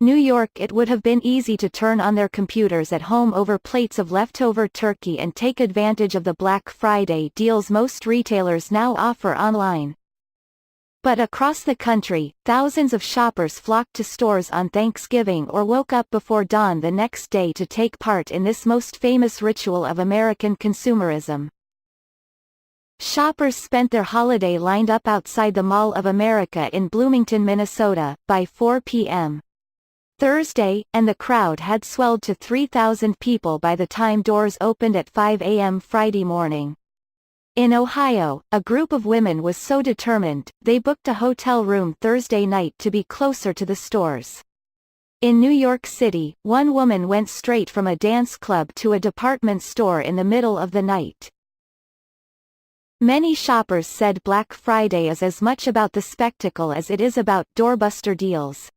New York. It would have been easy to turn on their computers at home over plates of leftover turkey and take advantage of the Black Friday deals most retailers now offer online. But across the country, thousands of shoppers flocked to stores on Thanksgiving or woke up before dawn the next day to take part in this most famous ritual of American consumerism. Shoppers spent their holiday lined up outside the Mall of America in Bloomington, Minnesota, by 4 p.m. Thursday, and the crowd had swelled to 3,000 people by the time doors opened at 5 a.m. Friday morning. In Ohio, a group of women was so determined, they booked a hotel room Thursday night to be closer to the stores. In New York City, one woman went straight from a dance club to a department store in the middle of the night. Many shoppers said Black Friday is as much about the spectacle as it is about doorbuster deals.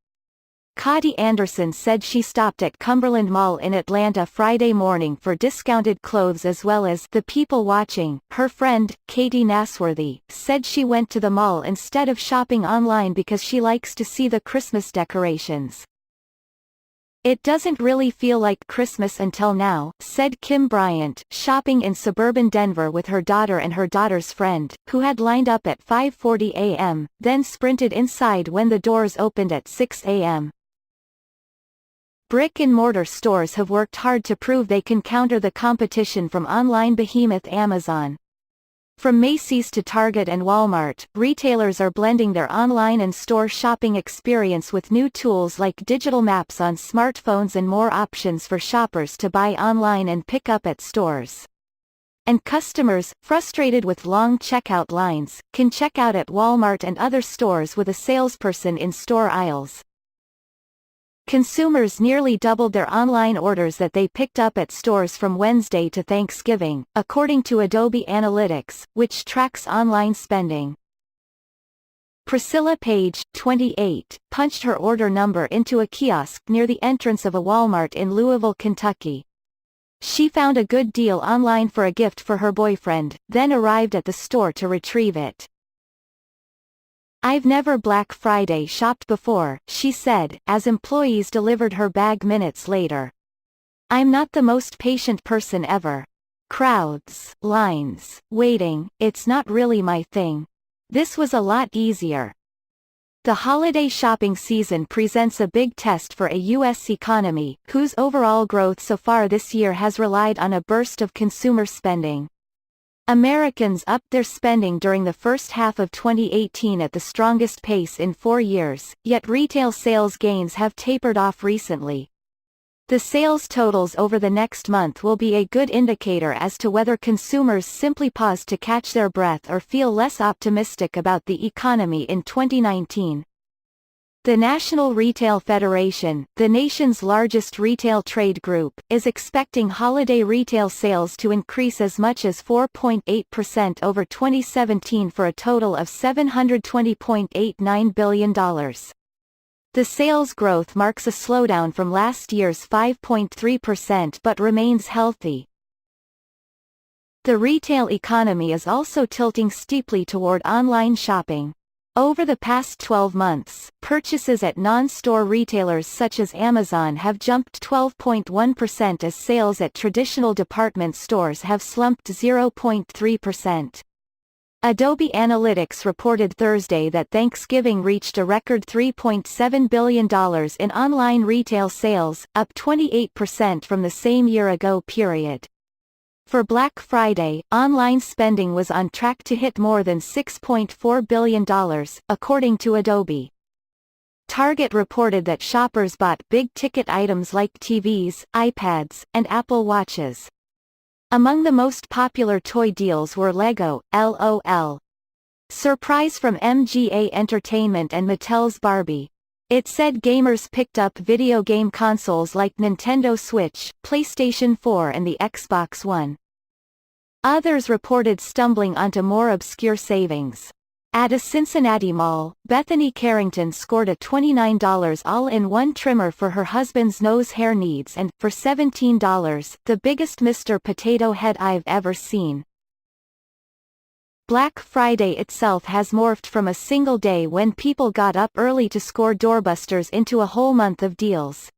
Cody Anderson said she stopped at Cumberland Mall in Atlanta Friday morning for discounted clothes as well as the people watching. Her friend, Katie Nasworthy, said she went to the mall instead of shopping online because she likes to see the Christmas decorations. It doesn't really feel like Christmas until now, said Kim Bryant, shopping in suburban Denver with her daughter and her daughter's friend, who had lined up at 5:40 a.m., then sprinted inside when the doors opened at 6 a.m. Brick-and-mortar stores have worked hard to prove they can counter the competition from online behemoth Amazon. From Macy's to Target and Walmart, retailers are blending their online and store shopping experience with new tools like digital maps on smartphones and more options for shoppers to buy online and pick up at stores. And customers, frustrated with long checkout lines, can check out at Walmart and other stores with a salesperson in store aisles. Consumers nearly doubled their online orders that they picked up at stores from Wednesday to Thanksgiving, according to Adobe Analytics, which tracks online spending. Priscilla Page, 28, punched her order number into a kiosk near the entrance of a Walmart in Louisville, Kentucky. She found a good deal online for a gift for her boyfriend, then arrived at the store to retrieve it. "I've never Black Friday shopped before," she said, as employees delivered her bag minutes later. "I'm not the most patient person ever. Crowds, lines, waiting, it's not really my thing. This was a lot easier." The holiday shopping season presents a big test for a U.S. economy, whose overall growth so far this year has relied on a burst of consumer spending. Americans upped their spending during the first half of 2018 at the strongest pace in 4 years, yet retail sales gains have tapered off recently. The sales totals over the next month will be a good indicator as to whether consumers simply pause to catch their breath or feel less optimistic about the economy in 2019. The National Retail Federation, the nation's largest retail trade group, is expecting holiday retail sales to increase as much as 4.8% over 2017 for a total of $720.89 billion. The sales growth marks a slowdown from last year's 5.3% but remains healthy. The retail economy is also tilting steeply toward online shopping. Over the past 12 months, purchases at non-store retailers such as Amazon have jumped 12.1% as sales at traditional department stores have slumped 0.3%. Adobe Analytics reported Thursday that Thanksgiving reached a record $3.7 billion in online retail sales, up 28% from the same year-ago period. For Black Friday, online spending was on track to hit more than $6.4 billion, according to Adobe. Target reported that shoppers bought big-ticket items like TVs, iPads, and Apple Watches. Among the most popular toy deals were Lego, LOL. Surprise from MGA Entertainment and Mattel's Barbie. It said gamers picked up video game consoles like Nintendo Switch, PlayStation 4 and the Xbox One. Others reported stumbling onto more obscure savings. At a Cincinnati mall, Bethany Carrington scored a $29 all-in-one trimmer for her husband's nose hair needs and, for $17, the biggest Mr. Potato Head I've ever seen. Black Friday itself has morphed from a single day when people got up early to score doorbusters into a whole month of deals.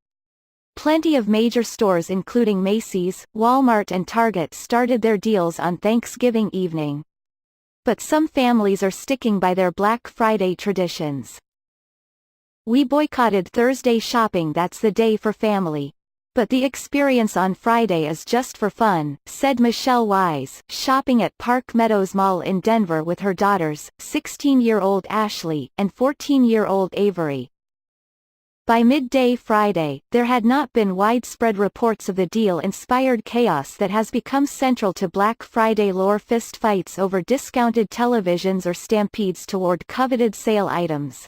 Plenty of major stores including Macy's, Walmart and Target started their deals on Thanksgiving evening. But some families are sticking by their Black Friday traditions. "We boycotted Thursday shopping, that's the day for family. But the experience on Friday is just for fun," said Michelle Wise, shopping at Park Meadows Mall in Denver with her daughters, 16-year-old Ashley, and 14-year-old Avery. By midday Friday, there had not been widespread reports of the deal-inspired chaos that has become central to Black Friday lore: fist fights over discounted televisions or stampedes toward coveted sale items.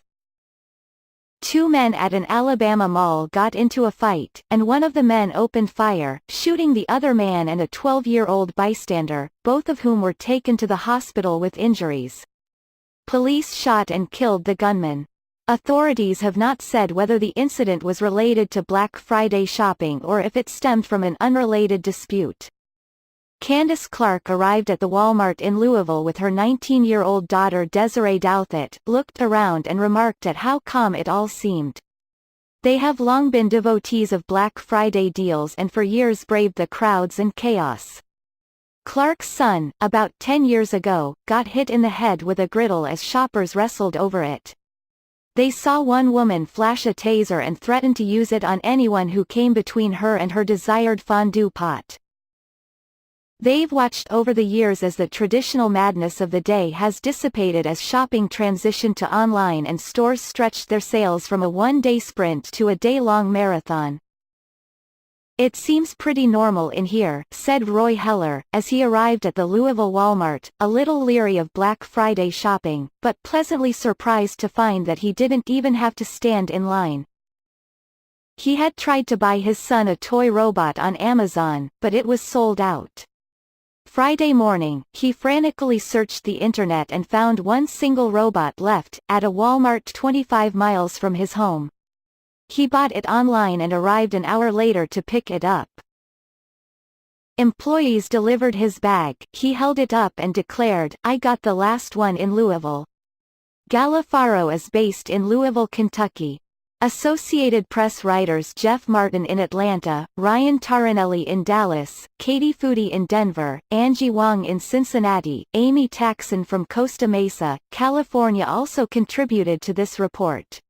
Two men at an Alabama mall got into a fight, and one of the men opened fire, shooting the other man and a 12-year-old bystander, both of whom were taken to the hospital with injuries. Police shot and killed the gunman. Authorities have not said whether the incident was related to Black Friday shopping or if it stemmed from an unrelated dispute. Candace Clark arrived at the Walmart in Louisville with her 19-year-old daughter Desiree Douthit, looked around and remarked at how calm it all seemed. They have long been devotees of Black Friday deals and for years braved the crowds and chaos. Clark's son, about 10 years ago, got hit in the head with a griddle as shoppers wrestled over it. They saw one woman flash a taser and threaten to use it on anyone who came between her and her desired fondue pot. They've watched over the years as the traditional madness of the day has dissipated as shopping transitioned to online and stores stretched their sales from a one-day sprint to a day-long marathon. "It seems pretty normal in here," said Roy Heller, as he arrived at the Louisville Walmart, a little leery of Black Friday shopping, but pleasantly surprised to find that he didn't even have to stand in line. He had tried to buy his son a toy robot on Amazon, but it was sold out. Friday morning, he frantically searched the internet and found one single robot left, at a Walmart 25 miles from his home. He bought it online and arrived an hour later to pick it up. Employees delivered his bag, he held it up and declared, "I got the last one in Louisville." Galafaro is based in Louisville, Kentucky. Associated Press writers Jeff Martin in Atlanta, Ryan Taranelli in Dallas, Katie Foodie in Denver, Angie Wong in Cincinnati, Amy Taxon from Costa Mesa, California also contributed to this report.